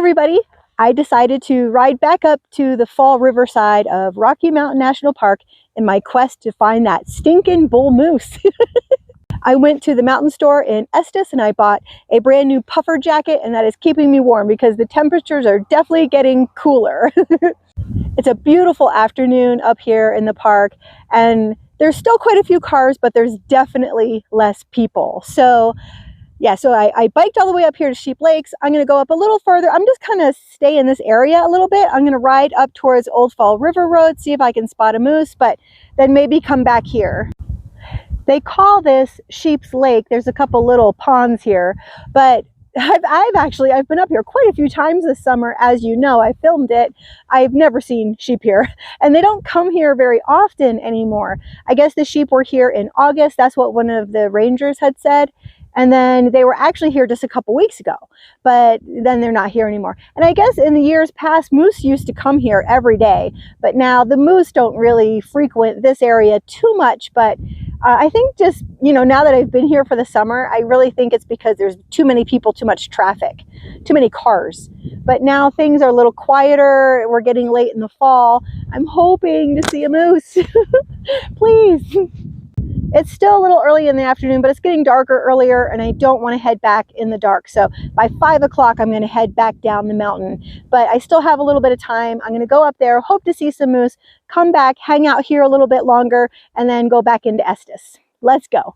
everybody, I decided to ride back up to the Fall River side of Rocky Mountain National Park in my quest to find that stinking bull moose. I went to the mountain store in Estes and I bought a brand new puffer jacket, and that is keeping me warm because the temperatures are definitely getting cooler. It's a beautiful afternoon up here in the park, and there's still quite a few cars, but there's definitely less people. So yeah, so I biked all the way up here to Sheep Lakes. I'm going to go up a little further. I'm just kind of stay in this area a little bit. I'm going to ride up towards Old Fall River Road, see if I can spot a moose, but then maybe come back here. They call this Sheep's Lake. There's a couple little ponds here, but I've been up here quite a few times this summer. As you know, I filmed it. I've never seen sheep here, and they don't come here very often anymore. I guess the sheep were here in August. That's what one of the rangers had said. And then they were actually here just a couple weeks ago, but then they're not here anymore. And I guess in the years past, moose used to come here every day, but now the moose don't really frequent this area too much. But I think just, now that I've been here for the summer, I really think it's because there's too many people, too much traffic, too many cars. But now things are a little quieter. We're getting late in the fall. I'm hoping to see a moose. Please. It's still a little early in the afternoon, but it's getting darker earlier, and I don't want to head back in the dark. So by 5 o'clock, I'm going to head back down the mountain. But I still have a little bit of time. I'm going to go up there, hope to see some moose, come back, hang out here a little bit longer, and then go back into Estes. Let's go.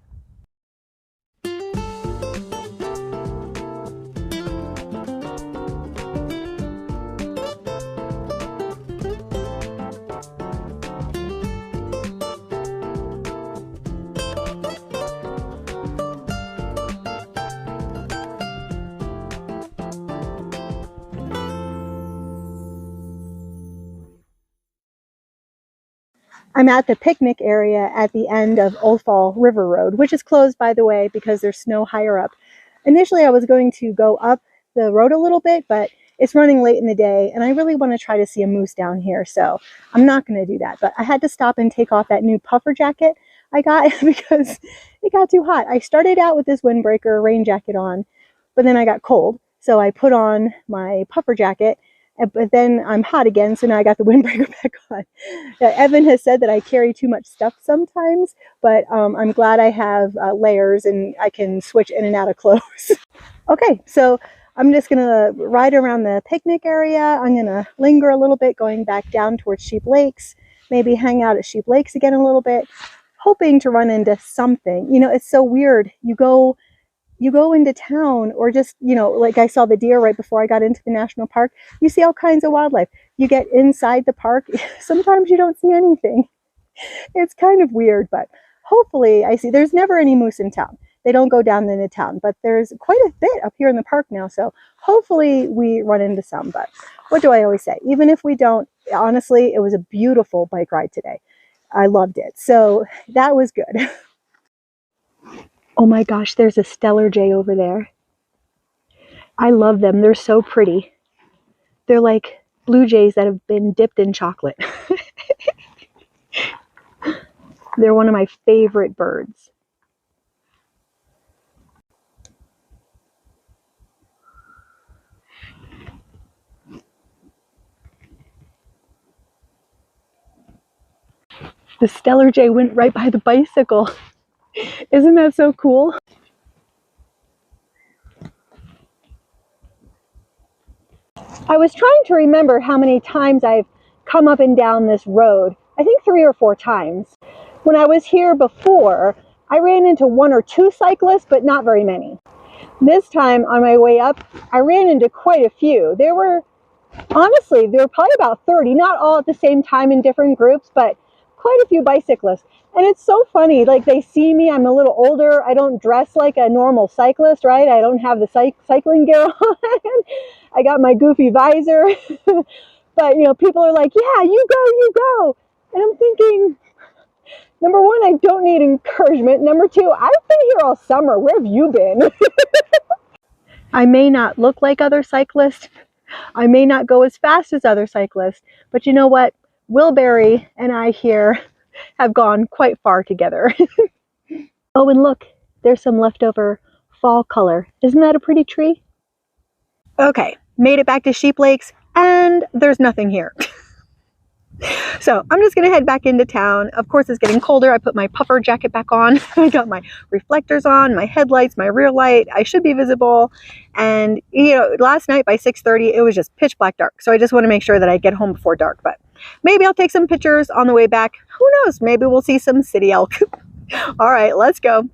I'm at the picnic area at the end of Old Fall River Road, which is closed, by the way, because there's snow higher up. Initially, I was going to go up the road a little bit, but it's running late in the day, and I really want to try to see a moose down here, so I'm not going to do that. But I had to stop and take off that new puffer jacket I got because it got too hot. I started out with this windbreaker rain jacket on, but then I got cold, so I put on my puffer jacket. But then I'm hot again, so now I got the windbreaker back on. Evan has said that I carry too much stuff sometimes, but I'm glad I have layers and I can switch in and out of clothes. Okay, so I'm just going to ride around the picnic area. I'm going to linger a little bit, going back down towards Sheep Lakes, maybe hang out at Sheep Lakes again a little bit, hoping to run into something. It's so weird. You go into town, or just, like I saw the deer right before I got into the national park. You see all kinds of wildlife. You get inside the park, sometimes you don't see anything. It's kind of weird, but hopefully I see. There's never any moose in town. They don't go down into town, but there's quite a bit up here in the park now, so hopefully we run into some. But what do I always say? Even if we don't, honestly, it was a beautiful bike ride today. I loved it, so that was good. Oh my gosh, there's a Steller Jay over there. I love them. They're so pretty. They're like blue jays that have been dipped in chocolate. They're one of my favorite birds. The Steller Jay went right by the bicycle. Isn't that so cool? I was trying to remember how many times I've come up and down this road. I think 3 or 4 times. When I was here before, I ran into 1 or 2 cyclists, but not very many. This time on my way up, I ran into quite a few. There were probably about 30, not all at the same time in different groups, but quite a few bicyclists. And it's so funny, like they see me, I'm a little older, I don't dress like a normal cyclist, right? I don't have the cycling gear on. I got my goofy visor. But people are like, yeah, you go. And I'm thinking, number one, I don't need encouragement. Number two, I've been here all summer. Where have you been? I may not look like other cyclists. I may not go as fast as other cyclists, but you know what? Wilbury and I here have gone quite far together. Oh, and look, there's some leftover fall color. Isn't that a pretty tree? Okay, made it back to Sheep Lakes, and there's nothing here. So I'm just gonna head back into town. Of course, it's getting colder. I put my puffer jacket back on. I got my reflectors on, my headlights, my rear light. I should be visible. And you know, last night by 6:30, it was just pitch black dark. So I just want to make sure that I get home before dark. But maybe I'll take some pictures on the way back. Who knows? Maybe we'll see some city elk. All right, let's go.